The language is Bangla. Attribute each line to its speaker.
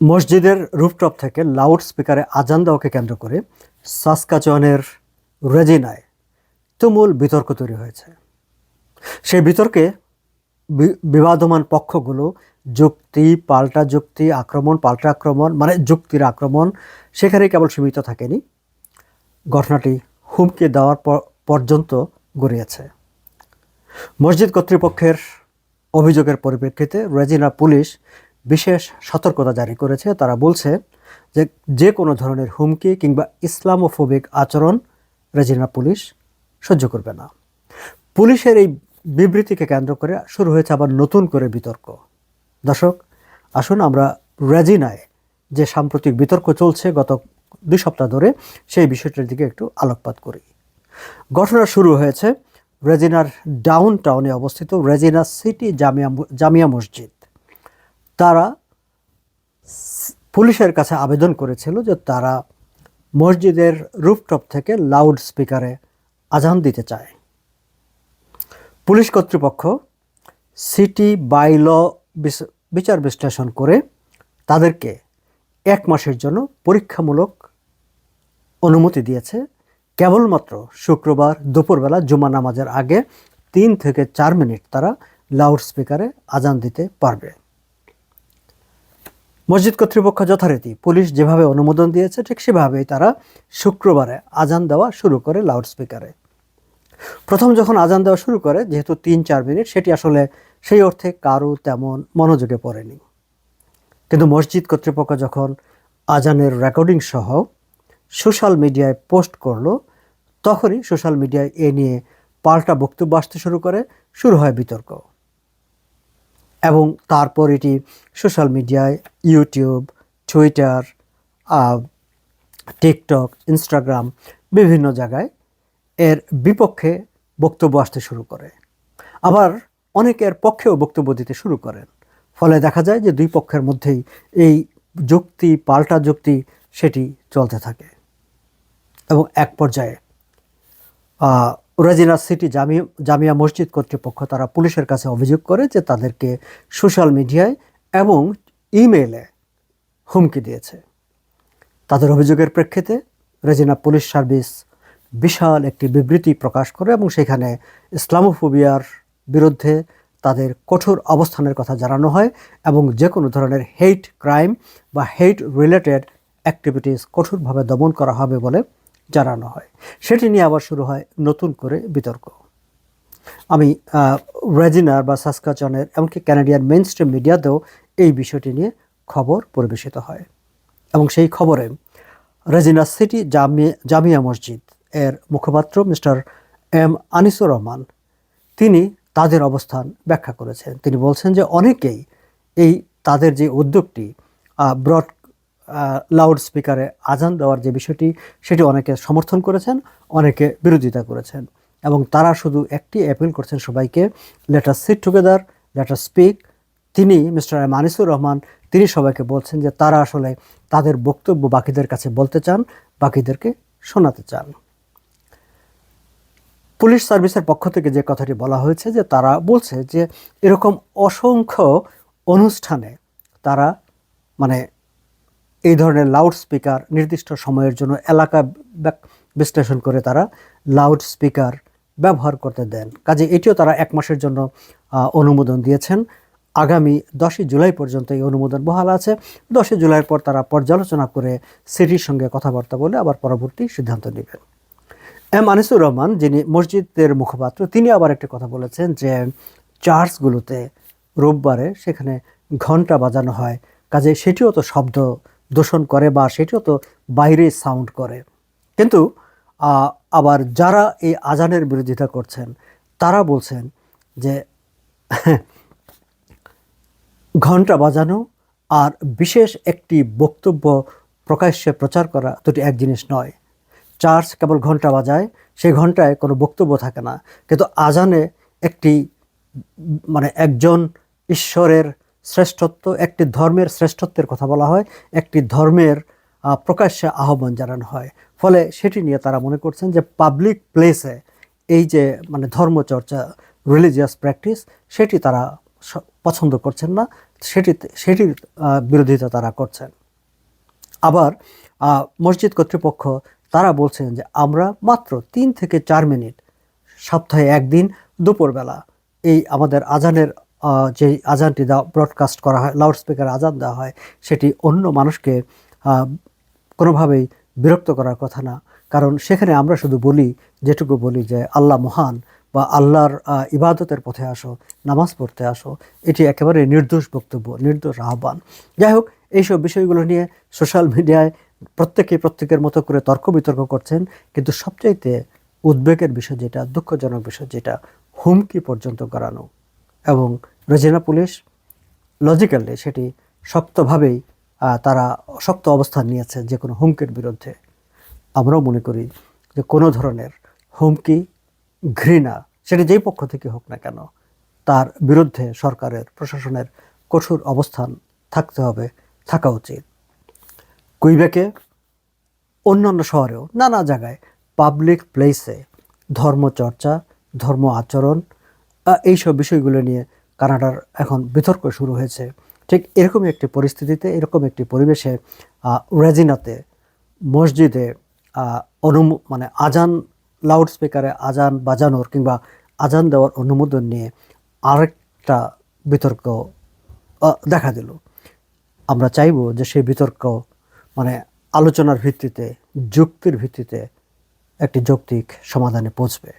Speaker 1: মসজিদের রুফটপ থেকে লাউড স্পিকারে আজান দেওয়াকে কেন্দ্র করে সাসকাচুয়ানের রেজিনায় তুমুল বিতর্ক তৈরি হয়েছে। সেই বিতর্কে বিবাদমান পক্ষগুলো যুক্তি পাল্টা যুক্তি, আক্রমণ পাল্টা আক্রমণ, মানে যুক্তির আক্রমণ সেখানে কেবল সীমিত থাকেনি, ঘটনাটি হুমকি দেওয়ার পর্যন্ত গড়িয়েছে। মসজিদ কর্তৃপক্ষের অভিযোগের পরিপ্রেক্ষিতে রেজিনা পুলিশ বিশেষ সতর্কতা জারি করেছে। তারা বলছে যে যে কোনো ধরনের হুমকি কিংবা ইসলামোফোবিক আচরণ রেজিনা পুলিশ সহ্য করবে না। পুলিশের এই বিবৃতিকে কেন্দ্র করে শুরু হয়েছে আবার নতুন করে বিতর্ক। দর্শক, আসুন আমরা রেজিনায় যে সাম্প্রতিক বিতর্ক চলছে গত 2 সপ্তাহ ধরে সেই বিষয়টির দিকে একটু আলোকপাত করি। ঘটনা শুরু হয়েছে রেজিনার ডাউন টাউনে অবস্থিত রেজিনা সিটি জামিয়া মসজিদ। তারা পুলিশের কাছে আবেদন করেছিল যে তারা মসজিদের রুফটপ থেকে লাউড স্পিকারে আজান দিতে চায়। পুলিশ কর্তৃপক্ষ সিটি বাইল বিচার বিশ্লেষণ করে তাদেরকে 1 মাসের জন্য পরীক্ষামূলক অনুমতি দিয়েছে। কেবলমাত্র শুক্রবার দুপুরবেলা জুমা নামাজের আগে 3 থেকে 4 মিনিট তারা লাউড স্পিকারে আজান দিতে পারবে। মসজিদ কর্তৃপক্ষ যথারীতি পুলিশ যেভাবে অনুমোদন দিয়েছে ঠিক সেভাবেই তারা শুক্রবারে আজান দেওয়া শুরু করে লাউড স্পিকারে। প্রথম যখন আজান দেওয়া শুরু করে, যেহেতু 3-4 মিনিট, সেটি আসলে সেই অর্থে কারো তেমন মনোযোগে পড়েনি। কিন্তু মসজিদ কর্তৃপক্ষ যখন আজানের রেকর্ডিং সহ সোশ্যাল মিডিয়ায় পোস্ট করলো, তখনই সোশ্যাল মিডিয়ায় এ নিয়ে পাল্টা বক্তব্য আসতে শুরু হয় বিতর্ক। এবং তারপর এটি সোশ্যাল মিডিয়ায় ইউটিউব, টুইটার, টিকটক, ইনস্টাগ্রাম বিভিন্ন জায়গায় এর বিপক্ষে বক্তব্য আসতে শুরু করে। আবার অনেকের পক্ষেও বক্তব্য দিতে শুরু করেন। ফলে দেখা যায় যে 2 পক্ষের মধ্যেই এই যুক্তি পাল্টা যুক্তি সেটি চলতে থাকে। এবং এক পর্যায়ে রেজিনা সিটি জামিয়া মসজিদ কর্তৃপক্ষ তারা পুলিশের কাছে অভিযোগ করে যে তাদেরকে সোশ্যাল মিডিয়ায় এবং ইমেইলে হুমকি দিয়েছে। তাদের অভিযোগের প্রেক্ষিতে রেজিনা পুলিশ সার্ভিস বিশাল একটি বিবৃতি প্রকাশ করে এবং সেখানে ইসলামোফোবিয়ার বিরুদ্ধে তাদের কঠোর অবস্থানের কথা জানানো হয় এবং যে কোনো ধরনের হেইট ক্রাইম বা হেইট রিলেটেড অ্যাক্টিভিটিস কঠোরভাবে দমন করা হবে বলে জানানো হয়। সেটি নিয়ে আবার শুরু হয় নতুন করে বিতর্ক। আমি রেজিনার বা সাসকাচুয়ানের এমনকি ক্যানাডিয়ান মেইনস্ট্রিম মিডিয়াতেও এই বিষয়টি নিয়ে খবর পরিবেশিত হয় এবং সেই খবরে রেজিনা সিটি জামিয়া মসজিদ এর মুখপাত্র মিস্টার এম আনিসুর রহমান তিনি তাদের অবস্থান ব্যাখ্যা করেছেন। তিনি বলছেন যে অনেকেই এই তাদের যে উদ্যোগটি ব্রড লাউড স্পিকারে আজান দেওয়ার যে বিষয়টি সেটি অনেকে সমর্থন করেছেন, অনেকে বিরোধিতা করেছেন এবং তারা শুধু একটি অ্যাপিল করছেন সবাইকে, let us sit together, let us speak. তিনি মিস্টার এম আনিসুর রহমান তিনি সবাইকে বলছেন যে তারা আসলে তাদের বক্তব্য বাকিদের কাছে বলতে চান, বাকিদেরকে শোনাতে চান। পুলিশ সার্ভিসের পক্ষ থেকে যে কথাটি বলা হয়েছে যে তারা বলছে যে এরকম অসংখ্য অনুষ্ঠানে তারা মানে এই ধরনের লাউড স্পিকার নির্দিষ্ট সময়ের জন্য এলাকা বিশ্লেষণ করে তারা লাউড স্পিকার ব্যবহার করতে দেন। কাজে এটিও তারা 1 মাসের জন্য অনুমোদন দিয়েছেন। আগামী 10 জুলাই পর্যন্ত এই অনুমোদন বহাল আছে। 10 জুলাইয়ের পর তারা পর্যালোচনা করে সিটির সঙ্গে কথাবার্তা বলে আবার পরবর্তী সিদ্ধান্ত নেবেন। এম আনিসুর রহমান যিনি মসজিদের মুখপাত্র তিনি আবার একটা কথা বলেছেন যে চার্চগুলোতে রোববারে সেখানে ঘন্টা বাজানো হয়, কাজে সেটিও তো শব্দ দূষণ করে বা সেটিও তো বাইরে সাউন্ড করে। কিন্তু আবার যারা এই আজানের বিরোধিতা করছেন তারা বলছেন যে ঘন্টা বাজানো আর বিশেষ একটি বক্তব্য প্রকাশ্যে প্রচার করা দুটি এক জিনিস নয়। চার্চ কেবল ঘন্টা বাজায়, সেই ঘন্টায় কোনো বক্তব্য থাকে না, কিন্তু আজানে একটি একজন ঈশ্বরের শ্রেষ্ঠত্ব, একটি ধর্মের শ্রেষ্ঠত্বের কথা বলা হয়, একটি ধর্মের প্রকাশ্যে আহ্বান জানানো হয়। ফলে সেটি নিয়ে তারা মনে করছেন যে পাবলিক প্লেসে এই যে ধর্মচর্চা, রিলিজিয়াস প্র্যাকটিস সেটি তারা পছন্দ করছেন না, সেটির বিরোধিতা তারা করছেন। আবার মসজিদ কর্তৃপক্ষ তারা বলছেন যে আমরা মাত্র 3 থেকে 4 মিনিট সপ্তাহে একদিন দুপুরবেলা এই আমাদের আজানের যে আজানটি ব্রডকাস্ট করা হয়, লাউডস্পিকারে আজান দেওয়া হয়, সেটি অন্য মানুষকে কোনোভাবেই বিরক্ত করার কথা না। কারণ সেখানে আমরা শুধু বলি, যেটুকু বলি যে আল্লাহ মহান বা আল্লাহর ইবাদতের পথে আসো, নামাজ পড়তে আসো, এটি একেবারে নির্দোষ বক্তব্য, নির্দোষ আহ্বান। যাই হোক, এইসব বিষয়গুলো নিয়ে সোশ্যাল মিডিয়ায় প্রত্যেকের মতো করে তর্ক বিতর্ক করছেন, কিন্তু সবচাইতে উদ্বেগের বিষয় যেটা, দুঃখজনক বিষয় যেটা, হুমকি পর্যন্ত করানো। এবং রেজিনা পুলিশ লজিক্যালি সেটি শক্তভাবেই তারা শক্ত অবস্থান নিয়েছে যে কোনো হুমকির বিরুদ্ধে। আমরাও মনে করি যে কোনো ধরনের হুমকি, ঘৃণা, সেটি যেই পক্ষ থেকে হোক না কেন, তার বিরুদ্ধে সরকারের, প্রশাসনের কঠোর অবস্থান থাকা উচিত। কুইবেকে, অন্যান্য শহরেও, নানা জায়গায় পাবলিক প্লেসে ধর্মচর্চা, ধর্ম আচরণ, এইসব বিষয়গুলো নিয়ে কানাডার এখন বিতর্ক শুরু হয়েছে। ঠিক এরকম একটি পরিস্থিতিতে, এরকম একটি পরিবেশে রেজিনাতে মসজিদে মানে আজান, লাউডস্পিকারে আজান বাজানোর কিংবা আজান দেওয়ার অনুমোদন নিয়ে আরেকটা বিতর্ক দেখা দিল। আমরা চাইব যে সেই বিতর্ক মানে আলোচনার ভিত্তিতে, যুক্তির ভিত্তিতে একটি যৌক্তিক সমাধানে পৌঁছবে।